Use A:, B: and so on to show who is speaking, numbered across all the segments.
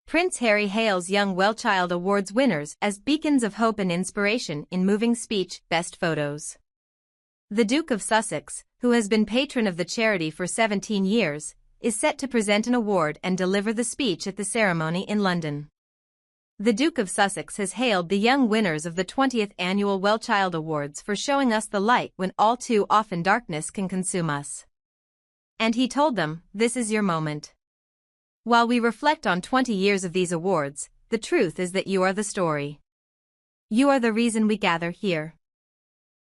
A: Prince Harry hails young WellChild Awards winners as beacons of hope and inspiration in moving speech, best photos. The Duke of Sussex, who has been patron of the charity for 17 years, is set to present an award and deliver the speech at the ceremony in London. The Duke of Sussex has hailed the young winners of the 20th Annual WellChild Awards for showing us the light when all too often darkness can consume us. And he told them, "This is your moment." While we reflect on 20 years of these awards, the truth is that you are the story. You are the reason we gather here.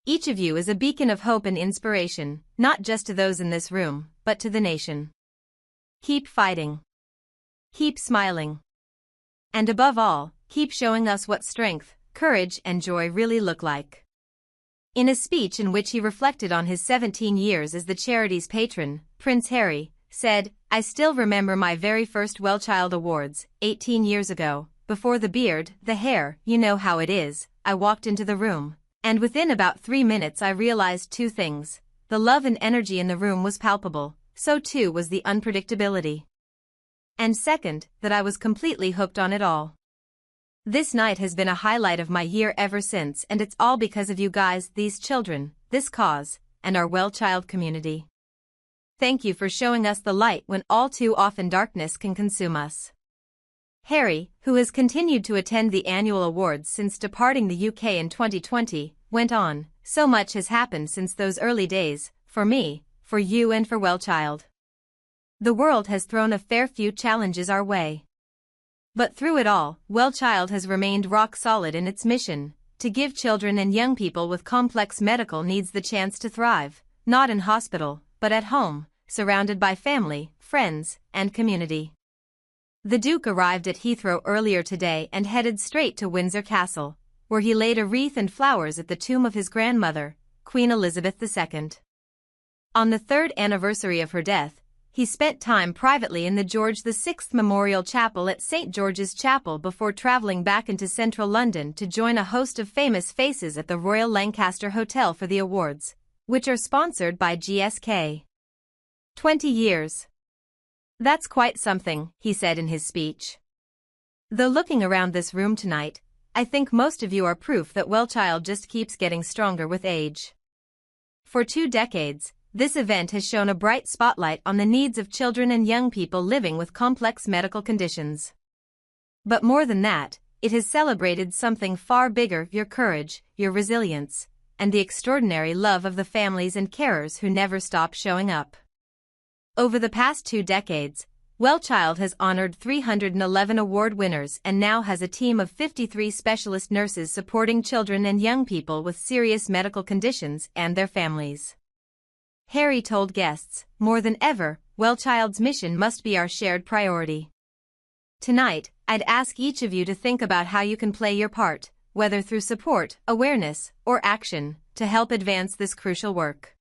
A: Each of you is a beacon of hope and inspiration, not just to those in this room, but to the nation. Keep fighting. Keep smiling. And above all, keep showing us what strength, courage, and joy really look like. In a speech in which he reflected on his 17 years as the charity's patron, Prince Harry said, "I still remember my very first WellChild Awards, 18 years ago, before the beard, the hair, you know how it is. I walked into the room, and within about 3 minutes I realized two things. The love and energy in the room was palpable, so too was the unpredictability. And second, that I was completely hooked on it all. This night has been a highlight of my year ever since, and it's all because of you guys, these children, this cause, and our WellChild community. Thank you for showing us the light when all too often darkness can consume us." Harry, who has continued to attend the annual awards since departing the UK in 2020, went on, "So much has happened since those early days, for me, for you and for WellChild. The world has thrown a fair few challenges our way. But through it all, WellChild has remained rock solid in its mission, to give children and young people with complex medical needs the chance to thrive, not in hospital, but at home, surrounded by family, friends, and community." The Duke arrived at Heathrow earlier today and headed straight to Windsor Castle, where he laid a wreath and flowers at the tomb of his grandmother, Queen Elizabeth II. On the 3rd anniversary of her death, he spent time privately in the George VI Memorial Chapel at St. George's Chapel before travelling back into central London to join a host of famous faces at the Royal Lancaster Hotel for the awards, which are sponsored by GSK. 20 years. That's quite something, he said in his speech. Though looking around this room tonight, I think most of you are proof that WellChild just keeps getting stronger with age. For 2 decades, this event has shone a bright spotlight on the needs of children and young people living with complex medical conditions. But more than that, it has celebrated something far bigger: your courage, your resilience, and the extraordinary love of the families and carers who never stop showing up. Over the past 2 decades, WellChild has honored 311 award winners and now has a team of 53 specialist nurses supporting children and young people with serious medical conditions and their families. Harry told guests, "More than ever, WellChild's mission must be our shared priority. Tonight, I'd ask each of you to think about how you can play your part, whether through support, awareness, or action, to help advance this crucial work."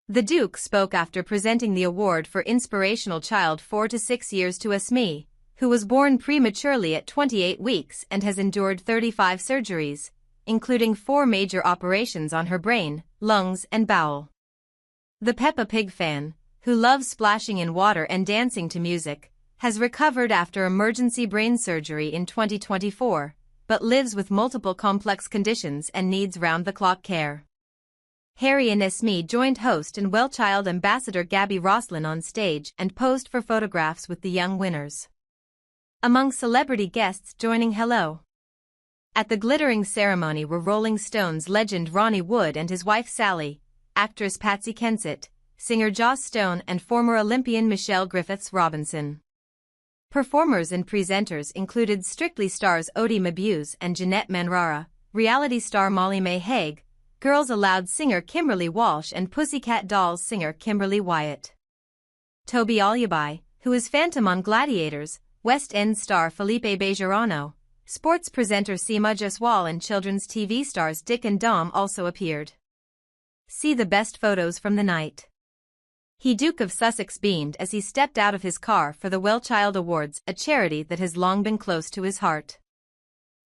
A: The Duke spoke after presenting the award for Inspirational Child 4 to 6 years to Esme, who was born prematurely at 28 weeks and has endured 35 surgeries, including 4 major operations on her brain, lungs, and bowel. The Peppa Pig fan, who loves splashing in water and dancing to music, has recovered after emergency brain surgery in 2024, but lives with multiple complex conditions and needs round-the-clock care. Harry and Esme joined host and WellChild ambassador Gabby Roslin on stage and posed for photographs with the young winners. Among celebrity guests joining hello at the glittering ceremony were Rolling Stones legend Ronnie Wood and his wife Sally, actress Patsy Kensit, singer Joss Stone, and former Olympian Michelle Griffiths-Robinson. Performers and presenters included Strictly stars Odie Mabuse and Jeanette Manrara, reality star Molly May Hague, Girls Aloud singer Kimberly Walsh, and Pussycat Dolls singer Kimberly Wyatt. Toby Alyabai, who is Phantom on Gladiators, West End star Felipe Bejarano, sports presenter Seema Jaswal, and children's TV stars Dick and Dom also appeared. See the best photos from the night. Duke of Sussex beamed as he stepped out of his car for the WellChild Awards, a charity that has long been close to his heart.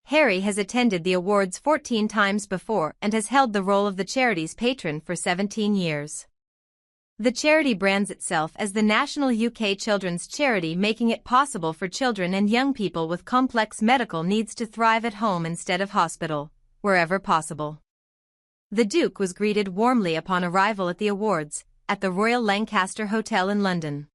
A: Harry has attended the awards 14 times before and has held the role of the charity's patron for 17 years. The charity brands itself as the national UK children's charity, making it possible for children and young people with complex medical needs to thrive at home instead of hospital, wherever possible. The Duke was greeted warmly upon arrival at the awards, at the Royal Lancaster Hotel in London.